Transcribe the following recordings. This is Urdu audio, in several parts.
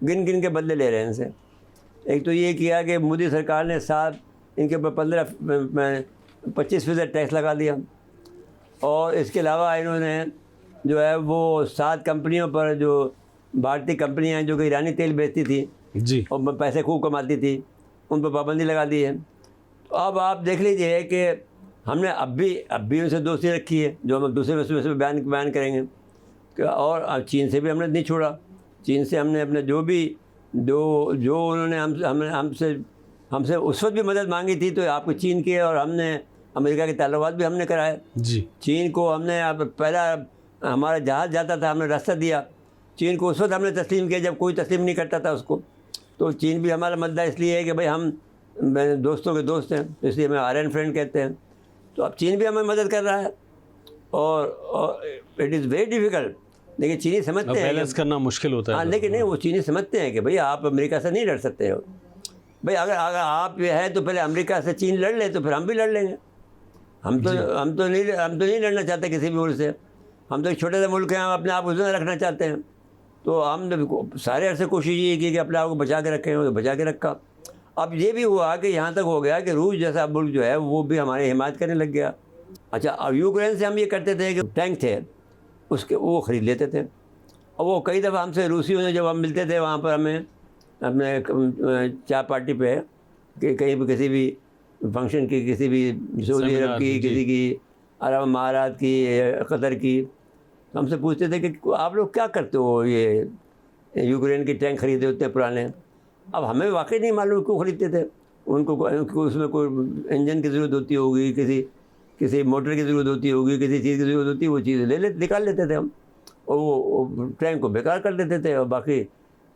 گن گن کے بدلے لے رہے ہیں ان سے. ایک تو یہ کیا کہ مودی سرکار نے ان کے اوپر 25% ٹیکس لگا دیا, اور اس کے علاوہ انہوں نے جو ہے وہ 7 کمپنیوں پر, جو بھارتی کمپنیاں ہیں جو کہ ایرانی تیل بیچتی تھیں جی اور پیسے خوب کماتی تھی, ان پر پابندی لگا دی ہے. تو اب آپ دیکھ لیجئے کہ ہم نے اب بھی ان سے دوستی رکھی ہے, جو ہم دوسرے میں بیان کریں گے کہ, اور چین سے بھی ہم نے نہیں چھوڑا. چین سے ہم نے اپنے جو انہوں نے ہم سے اس وقت بھی مدد مانگی تھی تو آپ کو چین کی, اور ہم نے امریکہ کے تعلقات بھی ہم نے کرائے. جی چین کو ہم نے پہلا ہمارا جہاز جاتا تھا ہم نے راستہ دیا, چین کو اس وقت ہم نے تسلیم کیا جب کوئی تسلیم نہیں کرتا تھا اس کو. تو چین بھی ہمارا مدد اس لیے ہے کہ بھائی ہم دوستوں کے دوست ہیں, اس لیے ہمیں آئرن فرینڈ کہتے ہیں. تو اب چین بھی ہمیں مدد کر رہا ہے, اور اٹ از ویری ڈیفیکلٹ. لیکن چینی سمجھتے ہیں بیلنس کرنا مشکل ہوتا ہے. ہاں, لیکن نہیں, وہ چینی سمجھتے ہیں کہ بھئی آپ امریکہ سے نہیں لڑ سکتے ہو. بھئی اگر آپ یہ ہے تو پہلے امریکہ سے چین لڑ لیں تو پھر ہم بھی لڑ لیں گے. ہم تو نہیں لڑنا چاہتے کسی بھی ملک سے. ہم تو ایک چھوٹے سے ملک ہیں, ہم اپنے آپ کو زندہ رکھنا چاہتے ہیں. تو ہم نے سارے عرصے کوشش یہ کی کہ اپنے آپ کو بچا کے رکھیں, تو بچا کے رکھا. اب یہ بھی ہوا کہ یہاں تک ہو گیا کہ روس جیسا ملک جو ہے وہ بھی ہماری حمایت کرنے لگ گیا. اچھا, اب یوکرین سے ہم یہ کرتے تھے کہ ٹینک تھے اس کے وہ خرید لیتے تھے, اور وہ کئی دفعہ ہم سے روسیوں نے جب ہم ملتے تھے وہاں پر ہمیں اپنے چائے پارٹی پہ کہ کہیں بھی کسی بھی فنکشن کی, کسی بھی سعودی عرب کی, کسی کی عرب امارات کی, قطر کی, ہم سے پوچھتے تھے کہ آپ لوگ کیا کرتے ہو, یہ یوکرین کے ٹینک خریدے ہوتے ہیں پرانے. اب ہمیں واقعی نہیں معلوم کیوں خریدتے تھے. ان کو اس میں کوئی انجن کی ضرورت ہوتی ہوگی, کسی موٹر کی ضرورت ہوتی ہوگی, کسی چیز کی ضرورت ہوتی, وہ چیز نکال لیتے تھے ہم, اور وہ ٹینک کو بیکار کر دیتے تھے, اور باقی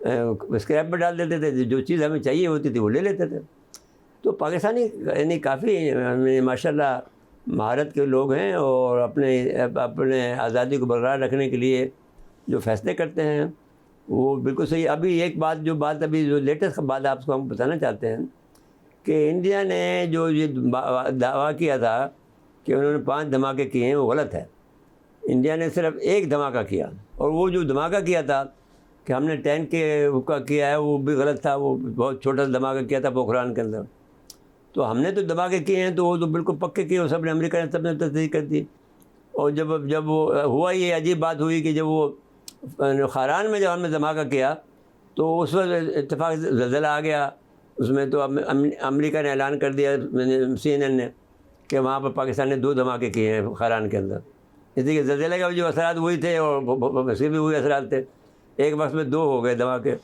اسکریپ میں ڈال دیتے تھے. جو چیز ہمیں چاہیے ہوتی تھی وہ لے لیتے تھے. تو پاکستانی یعنی کافی ماشاء اللہ مہارت کے لوگ ہیں, اور اپنے آزادی کو برقرار رکھنے کے لیے جو فیصلے کرتے ہیں وہ بالکل صحیح. ابھی ایک بات ابھی جو لیٹسٹ بات آپ کو ہم بتانا چاہتے ہیں کہ انڈیا نے جو یہ دعویٰ کیا تھا کہ انہوں نے 5 دھماکے کیے ہیں, وہ غلط ہے. انڈیا نے صرف 1 دھماکہ کیا, اور وہ جو دھماکہ کیا تھا کہ ہم نے ٹینک کا کیا ہے وہ بھی غلط تھا. وہ بہت چھوٹا سا دھماکہ کیا تھا پوکھران کے اندر. تو ہم نے تو دھماکے کیے ہیں تو وہ تو بالکل پکے کیے, وہ سب نے امریکہ نے سب نے تصدیق کر دی. اور جب وہ ہوا, یہ عجیب بات ہوئی کہ جب وہ خاران میں جب ہم نے دھماکہ کیا تو اس وقت اتفاق زلزلہ آ گیا. اس میں تو امریکہ نے اعلان کر دیا, CNN نے, کہ وہاں پر پاکستان نے 2 دھماکے کیے ہیں خاران کے اندر. اس لیے کہ زلزلے کا جو اثرات وہی تھے اور اس کے بھی وہی اثرات تھے. ایک وقت میں 2 ہو گئے دھماکے.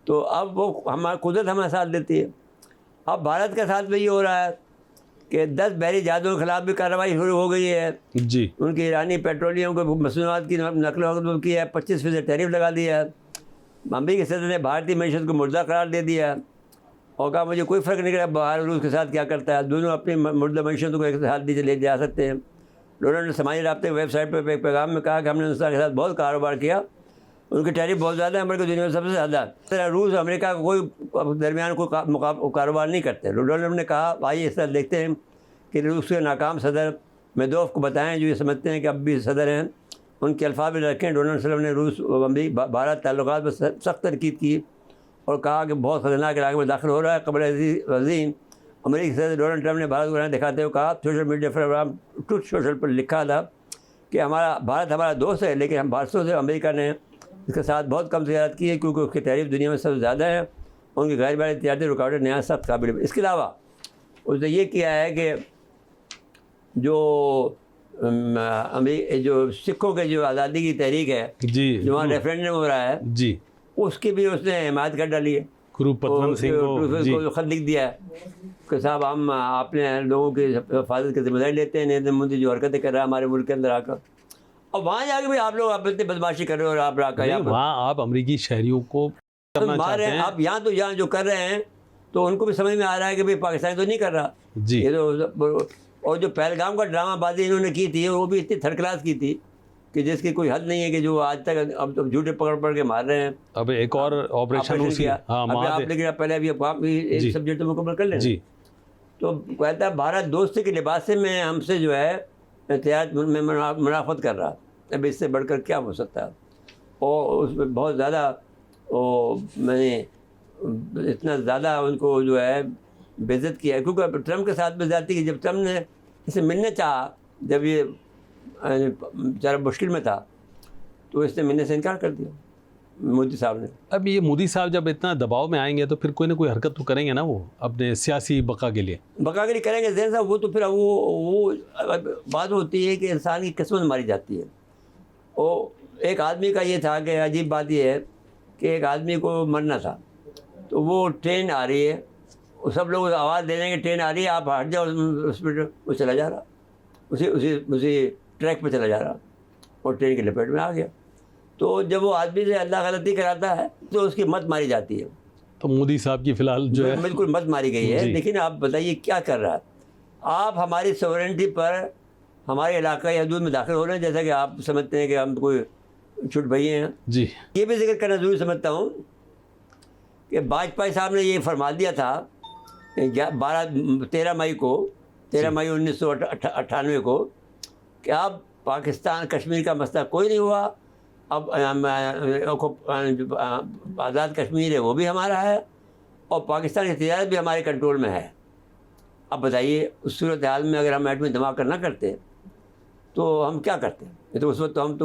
تو اب وہ ہماری قدرت ہمارا ساتھ دیتی ہے. اب بھارت کے ساتھ بھی یہ ہو رہا ہے کہ 10 بحری جہازوں کے خلاف بھی کارروائی شروع ہو گئی ہے. جی, ان کی ایرانی پیٹرولیم کو مصنوعات کی نقل و حمل کی ہے, 25% ٹیرف لگا دیا ہے. امریکی صدر نے بھارتی معیشت کو مردہ قرار دے دیا ہے, اور کہا مجھے کوئی فرق نہیں کرا باہر روس کے ساتھ کیا کرتا ہے, دونوں اپنی مردہ معیشتوں کو ایک ساتھ لے جا سکتے ہیں. ڈونلڈ نے سماجی رابطے ویب سائٹ پر ایک پیغام میں کہا کہ ہم نے ہندوستان کے ساتھ بہت کاروبار کیا, ان کی ٹیرف بہت زیادہ ہے, امریکہ دنیا میں سب سے زیادہ. روس اور امریکہ کا کوئی درمیان کوئی کاروبار نہیں کرتے. ڈونلڈ نے کہا آئیے اس طرح دیکھتے ہیں کہ روس کے ناکام صدر میدوف کو بتائیں, جو یہ سمجھتے ہیں کہ اب بھی صدر ہیں, ان کے الفاظ بھی رکھیں. ڈونلڈ ٹرمپ نے روس اور بھارت تعلقات پر سخت تنقید کی اور کہا کہ بہت خطرناک علاقے میں داخل ہو رہا ہے. قبل عظیم امریکی صدر ڈونلڈ ٹرمپ نے بھارت کو دکھاتے ہوئے کہا, social media program Truth Social پر لکھا تھا کہ بھارت ہمارا دوست ہے, لیکن ہم بھارتوں سے امریکہ نے اس کے ساتھ بہت کم تجارت کی ہے کیونکہ اس کی ٹیرف دنیا میں سب سے زیادہ ہے. ان کی غیر بحری تجارتی رکاوٹیں نہایت سخت قابل ہے. اس کے علاوہ اس نے یہ کیا ہے کہ جو سکھوں کے جو آزادی کی تحریک ہے, جی, جو وہاں ریفرینڈم ہو رہا ہے, جی, اس کی بھی اس نے حمایت کر ڈالی ہے. گروپ پتن سنگھ کو خط لکھ دیا ہے کہ صاحب ہم اپنے لوگوں کی حفاظت کی ذمہ داری لیتے ہیں. نریندر مودی جو حرکتیں کر رہا ہے ہمارے ملک کے اندر آ کر, اور وہاں جا کے بھی آپ لوگ اتنی بدماشی کر رہے ہو, اور آپ وہاں آپ امریکی شہریوں کو مار رہے ہیں. آپ یہاں جو کر رہے ہیں تو ان کو بھی سمجھ میں آ رہا ہے کہ بھائی پاکستانی تو نہیں کر رہا. جی, یہ تو, اور جو پہلگام کا ڈرامہ بازی انہوں نے کی تھی وہ بھی اتنی تھرڈ کلاس کی تھی کہ جس کی کوئی حد نہیں ہے, کہ جو آج تک اب جھوٹے پکڑ کے مار رہے ہیں. اب ایک اور آپریشن کیا لیکن پہلے ابھی ایک سبجیکٹ مکمل کر لیں. جی, تو کہتا ہے بھارت دوستی کے لباس میں ہم سے جو ہے احتیاط میں منافقت کر رہا. اب اس سے بڑھ کر کیا ہو سکتا ہے. اور اس میں بہت زیادہ اور میں نے اتنا زیادہ ان کو جو ہے بے عزت کیا، کیونکہ ٹرمپ کے ساتھ بھی زیادتی کی. جب ٹرمپ نے اسے ملنے چاہا، جب یہ بیچارہ مشکل میں تھا، تو اس نے ملنے سے انکار کر دیا مودی صاحب نے. اب یہ مودی صاحب جب اتنا دباؤ میں آئیں گے تو پھر کوئی نہ کوئی حرکت تو کریں گے نا وہ اپنے سیاسی بقا کے لیے. بقا کے کریں گے زین صاحب. وہ تو پھر وہ بات ہوتی ہے کہ انسان کی قسمت ماری جاتی ہے. اور ایک آدمی کا یہ تھا کہ عجیب بات یہ ہے کہ ایک آدمی کو مرنا تھا، تو وہ ٹرین آ رہی ہے، وہ سب لوگ آواز دے رہے ہیں کہ ٹرین آ رہی ہے، آپ ہٹ جاؤ اس پہ. وہ چلا جا رہا، اسی ٹریک پہ چلا جا رہا، اور ٹرین کی لپیٹ میں آ گیا. تو جب وہ آدمی سے اللہ غلطی کراتا ہے تو اس کی مت ماری جاتی ہے. تو مودی صاحب کی فی الحال جو ہے بالکل مت ماری گئی ہے. لیکن آپ بتائیے کیا کر رہا ہے؟ آپ ہماری سورنٹی پر ہمارے علاقائی حدود میں داخل ہو رہے ہیں، جیسا کہ آپ سمجھتے ہیں کہ ہم کوئی چھوٹ بھائی ہیں. جی یہ بھی ذکر کرنا ضروری سمجھتا ہوں کہ واجپئی صاحب نے یہ فرما دیا تھا 13 مئی 1998 کو کہ اب پاکستان کشمیر کا مسئلہ کوئی نہیں ہوا، اب آزاد کشمیر ہے وہ بھی ہمارا ہے، اور پاکستان کی تجارت بھی ہمارے کنٹرول میں ہے. اب بتائیے اس صورتحال میں اگر ہم ایٹمی دھماکہ نہ کرتے تو ہم کیا کرتے؟ یہ تو اس وقت ہم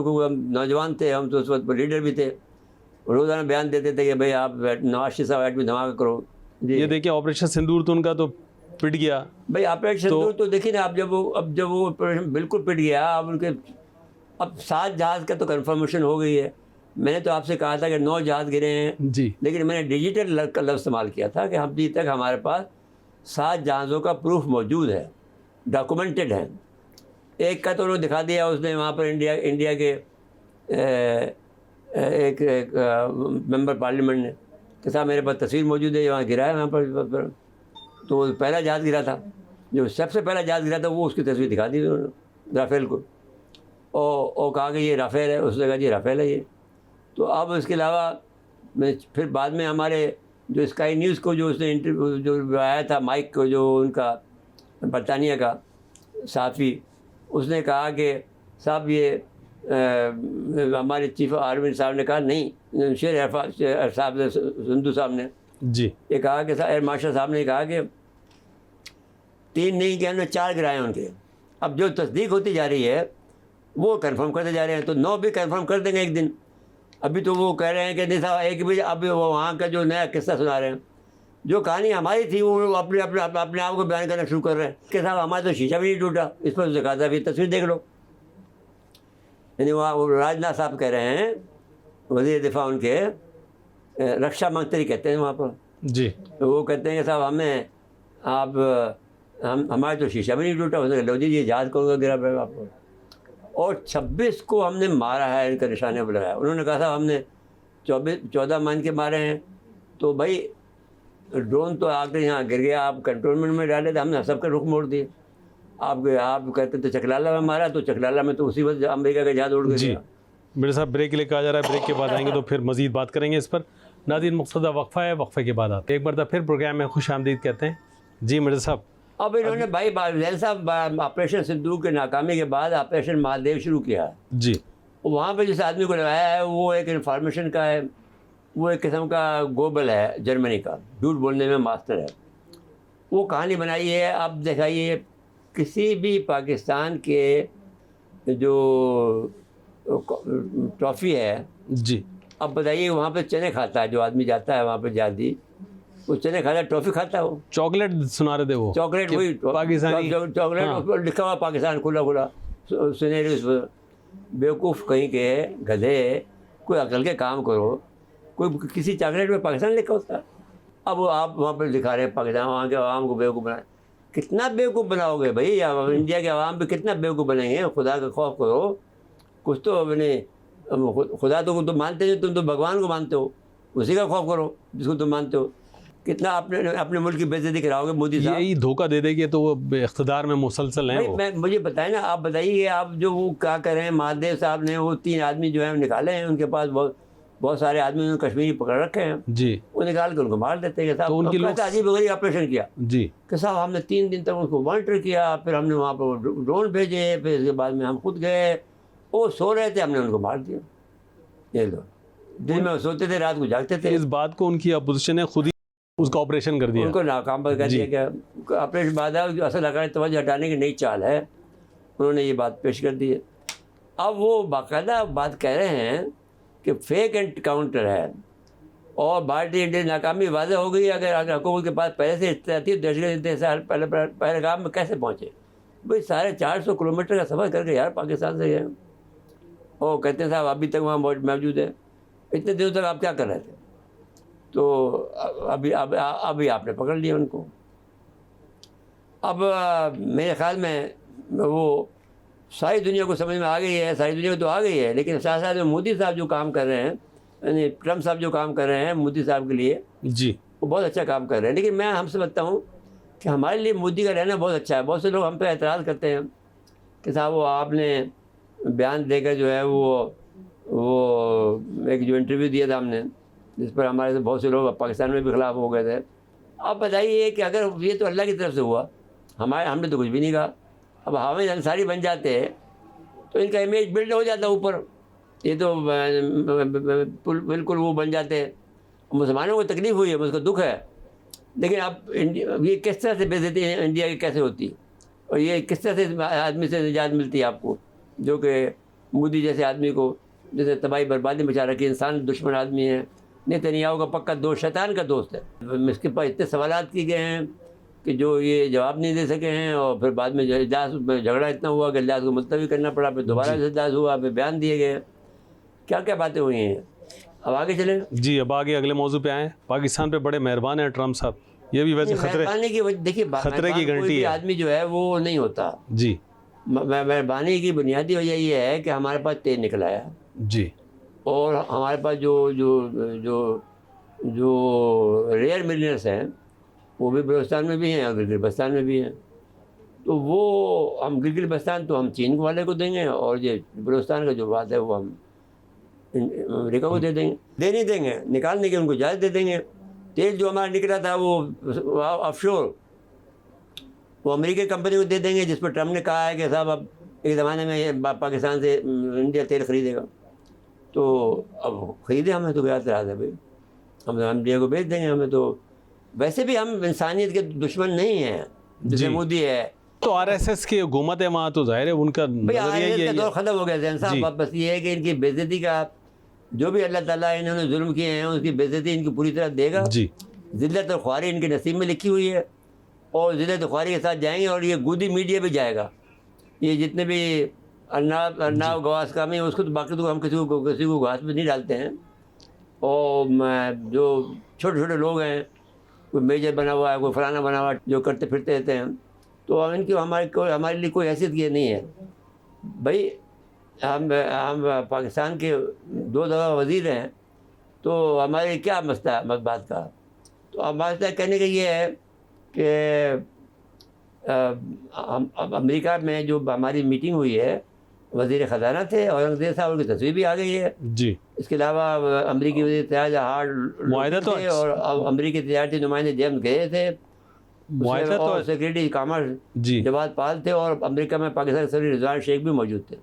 نوجوان تھے، ہم تو اس وقت لیڈر بھی تھے، روزانہ بیان دیتے تھے کہ بھئی آپ نواز شریف صاحب ایٹمی دھماکہ کرو. جی یہ دیکھیں آپریشن سندور تو ان کا تو پٹ گیا بھئی. آپریشن سندور تو دیکھیے نا، اب جب وہ آپریشن بالکل پٹ گیا، اب ان کے 7 جہاز کا تو کنفرمیشن ہو گئی ہے. میں نے تو آپ سے کہا تھا کہ 9 جہاز گرے ہیں، جی، لیکن میں نے ڈیجیٹل کا لفظ استعمال کیا تھا کہ ابھی تک ہمارے پاس 7 جہازوں کا پروف موجود ہے، ڈاکومنٹڈ ہے. ایک کا تو انہوں نے دکھا دیا، اس نے وہاں پر انڈیا کے ایک ممبر پارلیمنٹ نے کہ صاحب میرے پاس تصویر موجود ہے، وہاں گرا ہے وہاں پر. تو وہ پہلا جہاز گرا تھا، جو سب سے پہلا جہاز گرا تھا، وہ اس کی تصویر دکھا دی انہوں نے رافیل کو، اور کہا کہ یہ رافیل ہے. اس نے کہا جی رافیل ہے یہ. تو اب اس کے علاوہ میں پھر بعد میں ہمارے جو اسکائی نیوز کو جو اس نے انٹرویو جو آیا تھا مائک کو، جو ان کا برطانیہ کا صحافی، اس نے کہا کہ صاحب یہ ہمارے چیف آرمی صاحب نے کہا نہیں، شیر صاحب نے، سندھو صاحب نے جی یہ کہا کہ ایئر مارشل صاحب نے کہا کہ 3 نہیں کہ ہم نے 4 گرائے ان کے. اب جو تصدیق ہوتی جا رہی ہے وہ کنفرم کرتے جا رہے ہیں، تو 9 بھی کنفرم کر دیں گے ایک دن. ابھی تو وہ کہہ رہے ہیں کہ نہیں صاحب ایک بھی، ابھی وہ وہاں کا جو نیا قصہ سنا رہے ہیں، جو کہانی ہماری تھی وہ اپنے آپ کو بیان کرنا شروع کر رہے ہیں کہ صاحب ہمارا تو شیشہ بھی نہیں ٹوٹا. اس پر کہا تھا ابھی تصویر دیکھ لو. یعنی وہاں راجناتھ صاحب کہہ رہے ہیں، وزیر دفاع ان کے، رکشا منتری کہتے ہیں وہاں پر، جی، وہ کہتے ہیں کہ صاحب ہمیں ہمارا تو شیشہ بھی نہیں ٹوٹا. اس نے کہا لو جی یہ جہاز کون کا گرا آپ کو. اور 26 کو ہم نے مارا ہے، ان کا نشانہ پہ لگایا. انہوں نے کہا صاحب ہم نے 14 مان کے مارے ہیں. تو بھائی ڈرون تو آ کے یہاں گر گیا، آپ کنٹرولمنٹ میں ڈالے تھے، ہم نے سب کا رخ موڑ دیے. آپ کہتے تھے چکلالہ میں مارا، تو چکلالہ میں تو اسی وقت امریکہ کا جہاز اڑ گیا. جی میرے صاحب بریک کے لیے کہا جا رہا ہے، بریک کے بعد آئیں گے تو پھر مزید بات کریں گے اس پر. ناظرین مقصدہ وقفہ ہے، وقفے کے بعد آتے ہیں. ایک بار پھر پروگرام میں خوش آمدید کہتے ہیں. جی مرزا صاحب. اب انہوں نے بھائی زین صاحب آپریشن سندور کے ناکامی کے بعد آپریشن مہادیو شروع کیا ہے. جی، وہاں پہ جس آدمی کو لگایا ہے وہ ایک انفارمیشن کا ہے، وہ ایک قسم کا گوبل ہے، جرمنی کا، جھوٹ بولنے میں ماسٹر ہے. وہ کہانی بنائی ہے. اب دکھائیے کسی بھی پاکستان کے جو ٹرافی ہے، جی، اب بتائیے وہاں پہ چنے کھاتا ہے جو آدمی جاتا ہے وہاں پہ جہادی، وہ چنے کھاتا ہے، ٹرافی کھاتا ہے. وہ چاکلیٹ سنا رہے تھے، وہ چاکلیٹ، وہی پاکستانی چاکلیٹ، اس پر لکھا ہوا پاکستان کھلا سنہری. اس پر بیوقوف کہیں کے گدھے، کوئی عقل کے کام کرو. کوئی کسی چاکلیٹ میں پاکستان لکھا ہوتا ہے. اب وہ آپ وہاں پہ دکھا رہے ہیں پاکستان، وہاں کے عوام کو بیوقوف بنائے. کتنا بیوقوف بناؤ گے بھائی؟ انڈیا کے عوام پہ کتنا بیوقوف بنیں گے؟ خدا کا خوف کرو کچھ تو. اپنے خدا تو تم مانتے ہو، تم تو بھگوان کو مانتے ہو، اسی کا خوف کرو جس کو تم مانتے ہو. کتنا اپنے ملک کی بے عزتی کراؤ گے مودی صاحب؟ یہی دھوکہ دے دے گے تو وہ اقتدار میں مسلسل ہیں. وہ مجھے بتائیں نا، آپ بتائیے آپ جو وہ کیا کریں. مہادیو صاحب نے وہ 3 آدمی جو ہیں نکالے ہیں، ان کے پاس بہت سارے آدمی انہوں نے کشمیری پکڑ رکھے ہیں. جی، وہ نکال کے ان کو مار دیتے ہیں. تو ان کی صاحب عجیب غریب آپریشن کیا جی کہ صاحب ہم نے 3 دن تک ان کو مانیٹر کیا، پھر ہم نے وہاں پہ ڈرون بھیجے، پھر اس کے بعد میں ہم خود گئے، وہ سو رہے تھے، ہم نے ان کو مار دیا. یہ لو دن میں سوتے تھے، رات کو جاگتے تھے. اس بات کو ان کی اپوزیشن نے خود ہی اس کا آپریشن کر دیا. ان کو ناکام کر دیا کہ آپریشن بعد اصل عقائد توجہ ہٹانے کی نئی چال ہے. انہوں نے یہ بات پیش کر دی ہے. اب وہ باقاعدہ بات کہہ رہے ہیں کہ فیک انکاؤنٹر ہے اور بھارتی انڈیا ناکامی واضح ہو گئی. اگر حکومت کے پاس پہلے سے احتیاطی دہشت گرد پہلے کام میں کیسے پہنچے؟ بھائی 450 کلومیٹر کا سفر کر کے یار پاکستان سے گئے اور کہتے ہیں صاحب ابھی تک وہاں موجود ہے. اتنے دنوں تک آپ کیا کر رہے تھے؟ تو ابھی آپ نے پکڑ لیا ان کو. اب میرے خیال میں وہ ساری دنیا کو سمجھ میں آ گئی ہے، ساری دنیا کو تو آ گئی ہے، لیکن ساتھ ساتھ میں مودی صاحب جو کام کر رہے ہیں، یعنی ٹرمپ صاحب جو کام کر رہے ہیں مودی صاحب کے لیے، جی وہ بہت اچھا کام کر رہے ہیں. لیکن میں ہم سے بتاتا ہوں کہ ہمارے لیے مودی کا رہنا بہت اچھا ہے. بہت سے لوگ ہم پہ اعتراض کرتے ہیں کہ صاحب وہ آپ نے بیان دے کر جو ہے وہ ایک جو انٹرویو دیا تھا ہم نے، جس پر ہمارے سے بہت سے لوگ پاکستان میں بھی خلاف ہو گئے تھے. آپ بتائیے کہ اگر یہ تو اللہ کی طرف سے ہوا، ہم نے تو کچھ بھی نہیں کہا. اب حامد انصاری بن جاتے تو ان کا امیج بلڈ ہو جاتا اوپر. یہ تو بالکل وہ بن جاتے. مسلمانوں کو تکلیف ہوئی ہے، اس کو دکھ ہے، لیکن اب یہ کس طرح سے بے عزتی انڈیا کی کیسے ہوتی، اور یہ کس طرح سے آدمی سے نجات ملتی ہے آپ کو، جو کہ مودی جیسے آدمی کو جیسے تباہی بربادی مچا رکھی، انسان دشمن آدمی ہے. نیتنیاہو کا پکا دوست، شیطان کا دوست ہے. اس کے پاس اتنے سوالات کیے گئے ہیں کہ جو یہ جواب نہیں دے سکے ہیں، اور پھر بعد میں اجلاس جھگڑا اتنا ہوا کہ اجلاس کو ملتوی کرنا پڑا، پھر دوبارہ اجلاس ہوا، پھر بیان دیے گئے. کیا کیا باتیں ہوئی ہیں. اب آگے چلیں. جی اب آگے اگلے موضوع پہ آئیں. پاکستان پہ بڑے مہربان ہیں ٹرمپ صاحب. یہ بھی ویسے مہربانی کی دیکھیے خطرے کی گھنٹی ہے. آدمی جو ہے وہ نہیں ہوتا. جی مہربانی کی بنیادی وجہ یہ ہے کہ ہمارے پاس تیل نکلا ہے. جی اور ہمارے پاس جو ریئر ملینئرس ہیں وہ بھی بلوچستان میں بھی ہیں اور گلگت بلتستان میں بھی ہیں. تو وہ ہم گلگت بلتستان تو ہم چین والے کو دیں گے، اور یہ بلوچستان کا جو بات ہے وہ ہم امریکہ کو دے دیں گے. دے نہیں دیں گے، نکالنے کی ان کو اجازت دے دیں گے. تیل جو ہمارا نکلا تھا وہ آف شور وہ امریکی کمپنی کو دے دیں گے، جس پر ٹرمپ نے کہا ہے کہ صاحب اب ایک زمانے میں یہ پاکستان سے انڈیا تیل خریدے گا. تو اب خریدے، ہمیں تو کیا اعتراض ہے بھائی، ہم انڈیا کو بیچ دیں گے. ہمیں تو ویسے بھی ہم انسانیت کے دشمن نہیں ہیں جیسے مودی ہے. تو آر ایس ایس کی حکومت ہے وہاں، تو ظاہر ہے ان کا بھائی کا دور ختم ہو گیا ذہن صاحب. بس یہ ہے کہ ان کی بے عزتی کا جو بھی اللہ تعالیٰ انہوں نے ظلم کیے ہیں اس کی بے عزتی ان کی پوری طرح دے گا. جی ذلت اور خواری ان کے نصیب میں لکھی ہوئی ہے، اور ذلت و خواری کے ساتھ جائیں گے. اور یہ گودی میڈیا بھی جائے گا. یہ جتنے بھی ارناؤ گواس کامی اس کو تو باقی تو ہم کسی کو گھاس میں نہیں ڈالتے ہیں. اور جو چھوٹے چھوٹے لوگ ہیں، کوئی میجر بنا ہوا ہے، کوئی فلانا بنا ہوا ہے، جو کرتے پھرتے رہتے ہیں، تو ان کی ہمارے لیے کوئی حیثیت یہ نہیں ہے. بھائی ہم پاکستان کے 2 دفعہ وزیر ہیں، تو ہمارے کیا مسئلہ ہے بات کا؟ تو ہمارے کہنے کا یہ ہے کہ امریکہ میں جو ہماری میٹنگ ہوئی ہے، وزیر خزانہ تھے اورنگزیب صاحب کی تصویر بھی آ گئی ہے. جی اس کے علاوہ امریکی وزیر تجارت ہارڈ تھے، اور امریکی تجارتی نمائندے جیمز گئے تھے، اور سیکریٹری کامرس جواد پال تھے، اور امریکہ میں پاکستان کے صدر رضوان شیخ بھی موجود تھے.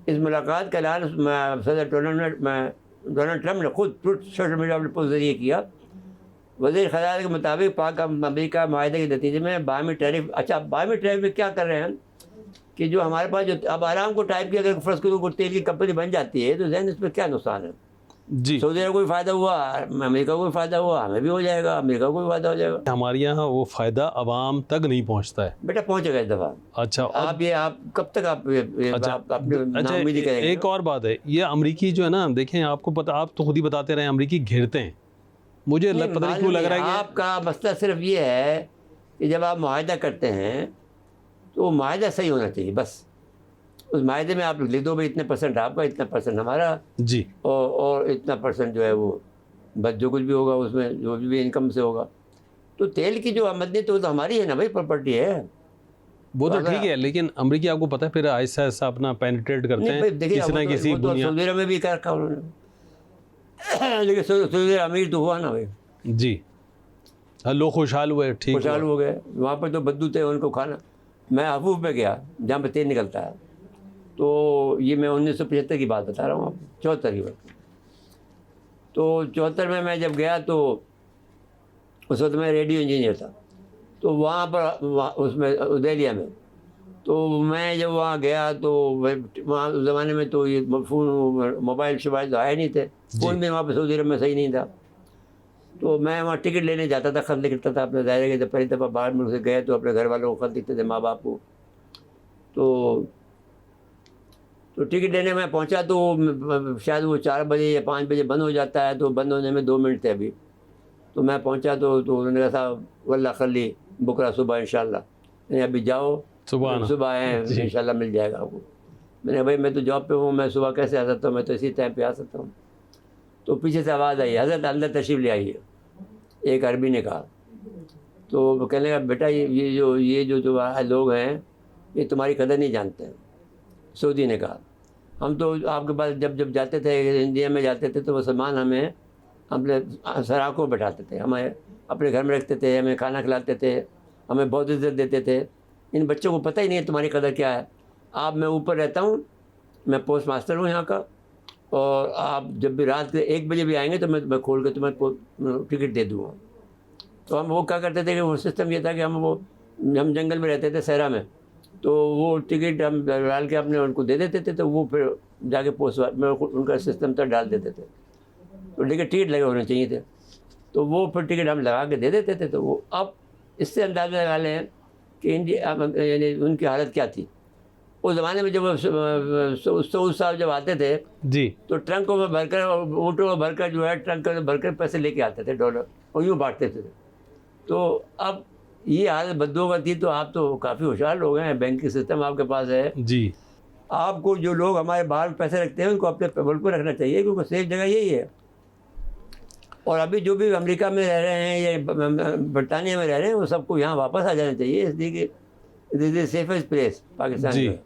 اس ملاقات کا اعلان صدر ڈونلڈ ٹرمپ نے خود سوشل میڈیا پر ذریعے کیا. وزیر خزانہ کے مطابق پاک امریکہ معاہدے کے نتیجے میں باہمی ٹیرف. اچھا باہمی ٹیرف میں کیا کر رہے ہیں کہ جو ہمارے پاس جو اب آرام کو ٹائپ کی اگر فرض کرو تیل کی کمپنی بن جاتی ہے تو ذہن اس میں کیا نقصان ہے؟ جی سعودی عرب کو بھی فائدہ ہوا، امریکہ کو بھی فائدہ ہوا، ہمیں بھی ہو جائے گا، امریکہ کو بھی فائدہ ہو جائے گا. ہمارے یہاں وہ فائدہ عوام تک نہیں پہنچتا ہے. بیٹا پہنچے گا اس دفعہ. اچھا آپ کب تک آپ ناامیدی کریں گے؟ ایک اور بات ہے، یہ امریکی جو ہے نا، دیکھیں آپ کو پتہ، آپ تو خود ہی بتاتے رہے امریکی گھیرتے ہیں. مجھے پتہ نہیں کیوں لگ رہا ہے کہ آپ کا مسئلہ صرف یہ ہے کہ جب آپ معاہدہ کرتے ہیں تو وہ معاہدہ صحیح ہونا چاہیے. بس اس معاہدے میں آپ لکھ دو بھائی اتنے % آپ کا، اتنا % ہمارا، جی اور اتنا % جو ہے وہ بس جو کچھ بھی ہوگا اس میں جو بھی انکم سے ہوگا. تو تیل کی جو آمدنی تو ہماری ہے نا بھائی، پراپرٹی ہے. وہ تو ٹھیک ہے، لیکن امریکی آپ کو پتہ ہے پھر آہستہ آہستہ اپنا پینیٹریٹ کرتے ہیں کسی نہ کسی سعودی عرب میں بھی کر رکھا انہوں نے. لیکن سعودی عرب امیر تو ہوا نا بھائی. جی لوگ خوشحال ہوئے، ٹھیک خوشحال ہو گئے. وہاں پہ تو بدو تھے ان کو کھانا. میں حفوف میں گیا جہاں پہ تیل نکلتا ہے، تو یہ میں 1975 کی بات بتا رہا ہوں آپ، 74 کی بات. تو 74 میں جب گیا تو اس وقت میں ریڈیو انجینئر تھا، تو وہاں پر اس میں دہلیہ میں، تو میں جب وہاں گیا تو وہاں اس زمانے میں تو یہ فون موبائل شوبائل تو آئے نہیں تھے، فون بھی وہاں پہ سعودی عرب میں صحیح نہیں تھا، تو میں وہاں ٹکٹ لینے جاتا تھا، خط لکھتا تھا اپنے ظاہر ہے کہ جب پہلی دفعہ باہر ملک سے گئے تو اپنے گھر والوں کو خط لکھتے تھے، ماں باپ کو. تو ٹکٹ لینے میں پہنچا تو شاید وہ 4 بجے یا 5 بجے بند ہو جاتا ہے، تو بند ہونے میں 2 منٹ تھے ابھی. تو میں پہنچا تو انہوں نے کہا تھا واللہ خلی بکرا صبح انشاءاللہ، یعنی ابھی جاؤ صبح آئیں انشاءاللہ مل جائے گا آپ کو. میں نے بھائی میں تو جاب پہ ہوں، میں صبح کیسے آ سکتا ہوں، میں تو اسی ٹائم پہ آ سکتا ہوں. تو پیچھے سے آواز آئی، حضرت اندر تشریف لے آئیے، ایک عربی نے کہا. تو وہ کہنے لگا بیٹا یہ جو لوگ ہیں یہ تمہاری قدر نہیں جانتے ہیں. سعودی نے کہا ہم تو آپ کے پاس جب جاتے تھے انڈیا میں جاتے تھے تو مسلمان ہمیں اپنے سراخوں میں بٹھاتے تھے، ہمیں اپنے گھر میں رکھتے تھے، ہمیں کھانا کھلاتے تھے، ہمیں بہت عزت دیتے تھے. ان بچوں کو پتہ ہی نہیں ہے تمہاری قدر کیا ہے. آپ میں اوپر رہتا ہوں، میں پوسٹ ماسٹر ہوں یہاں کا، اور آپ جب بھی رات کے 1 بجے بھی آئیں گے تو میں کھول کے تمہیں ٹکٹ دے دوں گا. تو ہم وہ کیا کرتے تھے کہ وہ سسٹم یہ تھا کہ ہم جنگل میں رہتے تھے صحرا میں، تو وہ ٹکٹ ہم ڈال کے اپنے ان کو دے دیتے تھے، تو وہ پھر جا کے پوسٹ میں ان کا سسٹم تک ڈال دیتے تھے. تو ٹکٹ لگے ہونے چاہیے تھے، تو وہ پھر ٹکٹ ہم لگا کے دے دیتے تھے. تو وہ اب اس سے اندازہ لگا لیں کہ یعنی ان کی حالت کیا تھی. اس زمانے میں جب سعود صاحب جب آتے تھے جی تو ٹرنکوں میں بھر کر، اونٹوں میں بھر کر جو ہے ٹرنک میں بھر کر پیسے لے کے آتے تھے، ڈالر، اور یوں بانٹتے تھے. تو اب یہ حالت بدو کا تھی. تو آپ تو کافی ہوشیار لوگ ہیں، بینکنگ سسٹم آپ کے پاس ہے. جی آپ کو جو لوگ ہمارے باہر پیسے رکھتے ہیں ان کو اپنے ملک میں رکھنا چاہیے، کیونکہ سیف جگہ یہی ہے. اور ابھی جو بھی امریکہ میں رہ رہے ہیں یا برطانیہ میں رہ رہے ہیں وہ سب کو یہاں واپس آ جانا چاہیے، اس لیے کہ دس از سیفسٹ پلیس پاکستان جی. میں،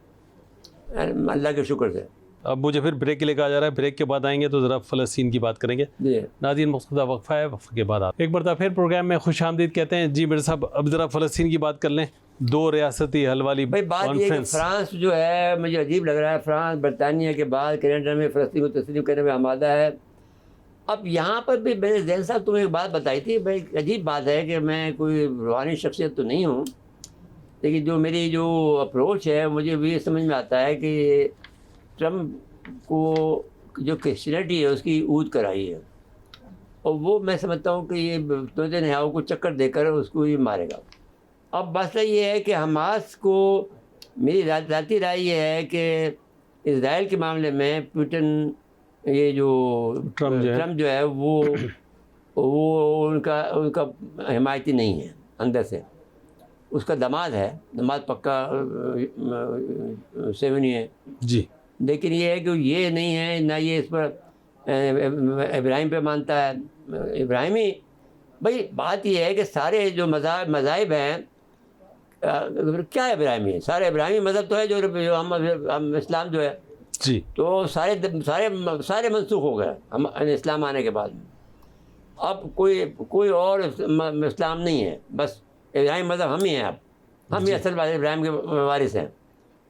اللہ کے شکر سے. اب مجھے پھر بریک کے لے کے آ جا رہا ہے، بریک کے بعد آئیں گے تو ذرا فلسطین کی بات کریں گے. جی ناظرین مقصودہ وقفہ ہے، وقفے کے بعد ایک مرتبہ پھر پروگرام میں خوش آمدید کہتے ہیں. جی مرزا صاحب اب ذرا فلسطین کی بات کر لیں، 2 ریاستی حل والی بھائی. بات یہ ہے کہ فرانس جو ہے مجھے عجیب لگ رہا ہے، فرانس برطانیہ کے بعد کینیڈا میں فلسطین کو تسلیم کرنے میں آمادہ ہے. اب یہاں پر بھی میرے ذہن صاحب تمہیں ایک بات بتائی تھی، بھائی عجیب بات ہے کہ میں کوئی روحانی شخصیت تو نہیں ہوں، لیکن جو میری جو اپروچ ہے مجھے بھی یہ سمجھ میں آتا ہے کہ ٹرمپ کو جو کرسچینٹی ہے اس کی اود کرائی ہے، اور وہ میں سمجھتا ہوں کہ یہ نیتنیاہو کو چکر دے کر اس کو یہ مارے گا. اب مسئلہ یہ ہے کہ حماس کو، میری ذاتی رائے یہ ہے کہ اسرائیل کے معاملے میں پوٹن، یہ جو ٹرمپ جو ہے وہ ان کا حمایتی نہیں ہے اندر سے. اس کا دماد ہے، دماد پکا سیونی ہے جی، لیکن یہ ہے کہ یہ نہیں ہے، نہ یہ اس پر ابراہیم پہ مانتا ہے. ابراہیمی بھائی بات یہ ہے کہ سارے جو مذاہب ہیں کیا ابراہیمی ہے، سارے ابراہیمی مذہب تو ہے جو ہم اسلام جو ہے جی، تو سارے منسوخ ہو گئے ہم اسلام آنے کے بعد. اب کوئی اور اسلام نہیں ہے، بس ابراہیم مذہب ہم ہی ہیں. اب ہم ہی اصل ابراہیم کے وارث ہیں،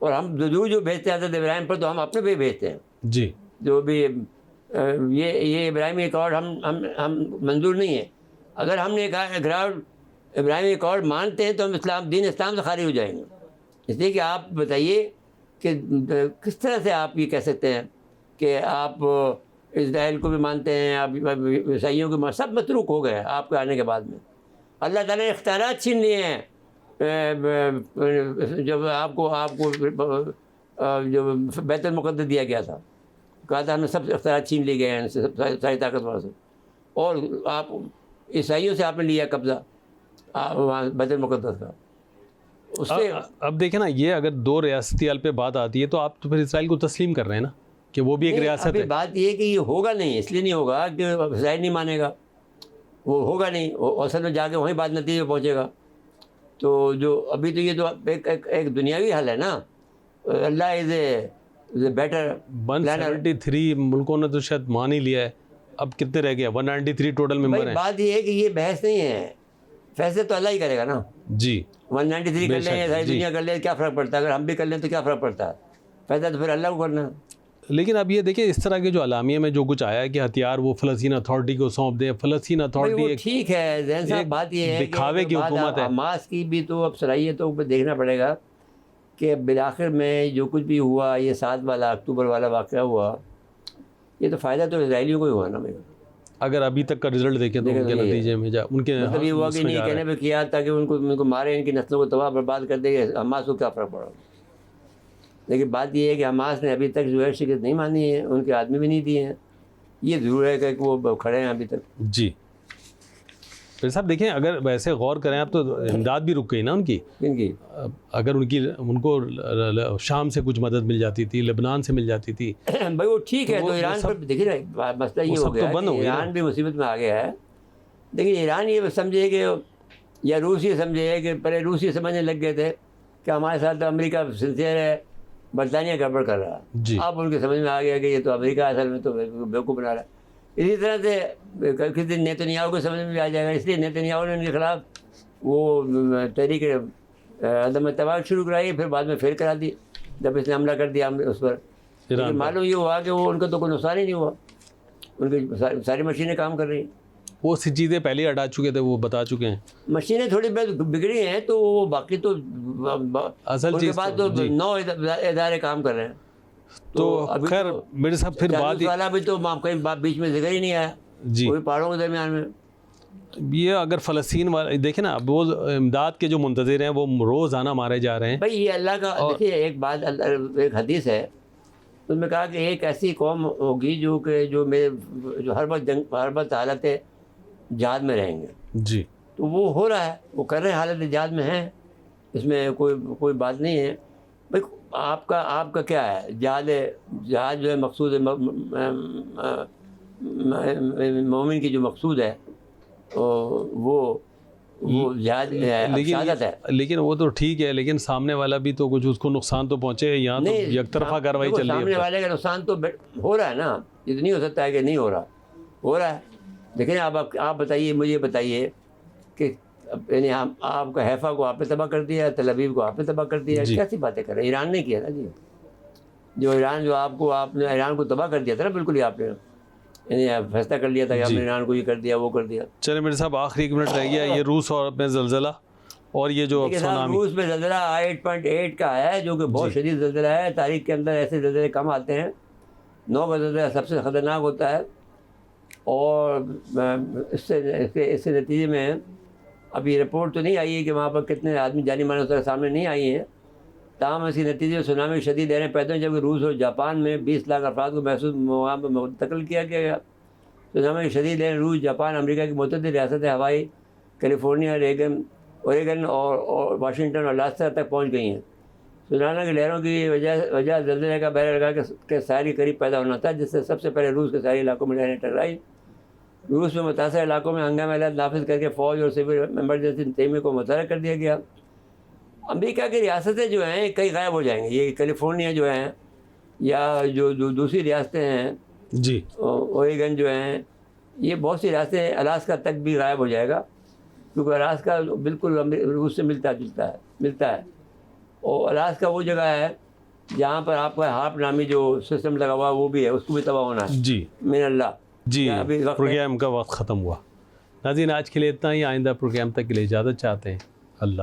اور ہم جو بھیجتے ہیں حضرت ابراہیم پر تو ہم اپنے پہ بھیجتے ہیں. جی، جو بھی یہ ابراہیمی ایکارڈ ہم منظور نہیں ہے. اگر ہم نے ابراہیمی ایکارڈ مانتے ہیں تو ہم دین اسلام سے خارج ہو جائیں گے. اس لیے کہ آپ بتائیے کہ کس طرح سے آپ یہ کہہ سکتے ہیں کہ آپ اسرائیل کو بھی مانتے ہیں، آپ عیسائیوں کو سب متروک ہو گئے آپ کے آنے کے بعد میں. اللہ تعالیٰ نے اختیارات چھین لیے ہیں. جب آپ کو جو بیت المقدس دیا گیا تھا، کہا تھا ہمیں سب اختیارات چھین لیے گئے ہیں ساری طاقتور سے، اور آپ عیسائیوں سے آپ نے لیا قبضہ وہاں بیت المقدس کا. اس سے اب دیکھیں نا، یہ اگر 2 ریاستی حل پہ بات آتی ہے تو آپ تو پھر اسرائیل کو تسلیم کر رہے ہیں نا کہ وہ بھی ایک ریاست ہے. بات یہ ہے کہ یہ ہوگا نہیں، اس لیے نہیں ہوگا کہ اسرائیل نہیں مانے گا، وہ ہوگا نہیں. اصل میں جا کے وہیں بات نتیجے میں پہنچے گا. تو جو ابھی تو یہ تو ایک دنیاوی حل ہے نا. اللہ از اے بیٹر. 173 ملکوں نے تو شاید مان ہی لیا ہے، اب کتنے رہ گیا؟ 193 ٹوٹل ممبر ہیں. بات یہ ہے کہ یہ بحث نہیں ہے، فیصلے تو اللہ ہی کرے گا نا. جی، 193 کر لیں یا ساری دنیا کر لیں، کیا فرق پڑتا ہے؟ اگر ہم بھی کر لیں تو کیا فرق پڑتا ہے؟ فیصلہ تو پھر اللہ کو کرنا ہے. لیکن اب یہ دیکھیں اس طرح کے جو اعلامیہ میں جو کچھ آیا ہے کہ ہتھیار وہ فلسطین اتھارٹی کو سونپ دیں، فلسطین اتھارٹی وہ ٹھیک ہے زین صاحب، بات یہ ہے دکھاوے کی حکومت ہے. حماس کی بھی تو اب صلاحیتوں پہ دیکھنا پڑے گا کہ بالآخر میں جو کچھ بھی ہوا، یہ 7 والا اکتوبر والا واقعہ ہوا، یہ تو فائدہ تو اسرائیلیوں کو ہی ہوا نا میرا. اگر ابھی تک کا رزلٹ دیکھیں تو ان کے نتیجے میں ان کے مطلب یہ ہوا کہ نہیں کہنے پہ کیا تاکہ ان کو مارے، ان کی نسلوں کو تباہ برباد کر دے، حماس کو کیا فرق پڑا. لیکن بات یہ ہے کہ حماس نے ابھی تک جو ہے شکست نہیں مانی ہے، ان کے آدمی بھی نہیں دیے ہیں. یہ ضرور ہے کہ وہ کھڑے ہیں ابھی تک. جی پھر صاحب دیکھیں اگر ویسے غور کریں آپ تو امداد بھی رک گئی نا ان کی. اگر ان کو شام سے کچھ مدد مل جاتی تھی، لبنان سے مل جاتی تھی بھائی وہ ٹھیک ہے. تو ایران پر دیکھیے نا مسئلہ یہ ہو گیا کہ ایران بھی مصیبت میں آ گیا ہے. لیکن ایران یہ سمجھے کہ یا روس یہ سمجھے کہ پہلے روس یہ سمجھنے لگ گئے تھے کہ ہمارے ساتھ تو امریکہ سنسیئر ہے، برطانیہ گڑبڑ کر رہا ہے. اب ان کے سمجھ میں آ گیا کہ یہ تو امریکہ اصل میں تو بیوقوف بنا رہا ہے. اسی طرح سے کسی دن نیتنیاہو کو سمجھ میں بھی آ جائے گا. اس لیے نیتنیاہو نے ان کے خلاف وہ تحریک عدم اتفاق شروع کرائی، پھر بعد میں پھر کرا دی جب اس نے حملہ کر دیا اس پر. لیکن معلوم یہ ہوا کہ وہ ان کا تو کوئی نقصان ہی نہیں ہوا، ان کی ساری مشینیں کام کر رہی ہیں. وہ سی چیزیں پہلے ہی ہٹا چکے تھے، وہ بتا چکے ہیں. مشینیں تھوڑی بہت بگڑی ہیں تو وہ باقی تو اصل چیز بعد تو 9 ادارے کام کر رہے ہیں. تو خیر میرے صاحب پھر بات والا بھی تو کہیں بیچ میں ذکر ہی نہیں آیا. جی وہی پہاڑوں کے درمیان میں. یہ اگر فلسطین والے دیکھیں نا، وہ امداد کے جو منتظر ہیں وہ روزانہ مارے جا رہے ہیں. بھائی یہ اللہ کا دیکھیے ایک بات، ایک حدیث ہے اس میں کہا کہ ایک ایسی قوم ہوگی جو ہر وقت حالت جہاد میں رہیں گے. جی تو وہ ہو رہا ہے، وہ کر رہے ہیں، حالت جہاد میں ہیں، اس میں کوئی بات نہیں ہے. بھائی آپ کا کیا ہے؟ جہاد جو ہے مقصود ہے، مومن کی جو مقصود ہے وہ جہاد شہادت ہے. لیکن وہ تو ٹھیک ہے، لیکن سامنے والا بھی تو کچھ اس کو نقصان تو پہنچے. یہاں تو یک طرفہ کارروائی چل رہی ہے. سامنے والے کا نقصان تو ہو رہا ہے نا. یہ تو نہیں ہو سکتا ہے کہ نہیں ہو رہا ہے. لیکن آپ بتائیے، مجھے بتائیے کہ یعنی آپ کا حیفا کو آپ نے تباہ کر دیا، تل ابیب کو آپ نے تباہ کر دیا. کیسی باتیں کر رہے ہیں؟ ایران نے کیا نا جی. آپ نے ایران کو تباہ کر دیا تھا نا بالکل ہی. آپ نے یعنی فیصلہ کر لیا تھا کہ ہم نے ایران کو یہ کر دیا، وہ کر دیا. چلے میرے صاحب آخری 1 منٹ رہ گیا. یہ روس اور میں زلزلہ اور یہ جو سونامی، روس میں زلزلہ 8.8 کا آیا ہے جو کہ بہت شدید زلزلہ ہے. تاریخ کے اندر ایسے زلزلے کم آتے ہیں. 9 کا زلزلہ سب سے خطرناک ہوتا ہے. اور اس سے نتیجے میں ابھی رپورٹ تو نہیں آئی ہے کہ وہاں پر کتنے آدمی جانی مانے اس طرح سامنے نہیں آئی ہیں. تاہم اسی نتیجے میں سونامی شدید لہریں پیدا ہوئی، جبکہ روس اور جاپان میں 20 لاکھ افراد کو محسوس وہاں پر منتقل کیا گیا. سونامی شدید لہریں روس، جاپان، امریکہ کی متعدد ریاستیں ہوائی، کیلیفورنیا، اوریگن اور واشنگٹن اور الاسکا تک پہنچ گئی ہیں. سونامی کی لہروں کی وجہ زلزلے کا بحر الکاہل کے ساحل کے قریب پیدا ہونا تھا، جس سے سب سے پہلے روس کے ساحلی علاقوں میں لہریں ٹکرائی. روس میں متاثرہ علاقوں میں ہنگامی حالات نافذ کر کے فوج اور سول ایمرجنسی انتظامیہ کو متحرک کر دیا گیا. امریکہ کی ریاستیں جو ہیں کئی غائب ہو جائیں گی. یہ کیلیفورنیا جو ہیں یا جو دوسری ریاستیں ہیں جی اوریگن جو ہیں، یہ بہت سی ریاستیں، الاسکا تک بھی غائب ہو جائے گا، کیونکہ الاسکا بالکل روس سے ملتا ہے. اور الاسکا وہ جگہ ہے جہاں پر آپ کا ہارپ نامی جو سسٹم لگا ہوا وہ بھی ہے، اس کو بھی تباہ ہونا ہے. جی من اللہ. جی پروگرام کا وقت ختم ہوا. ناظرین آج کے لیے اتنا ہی. آئندہ پروگرام تک کے لیے اجازت چاہتے ہیں.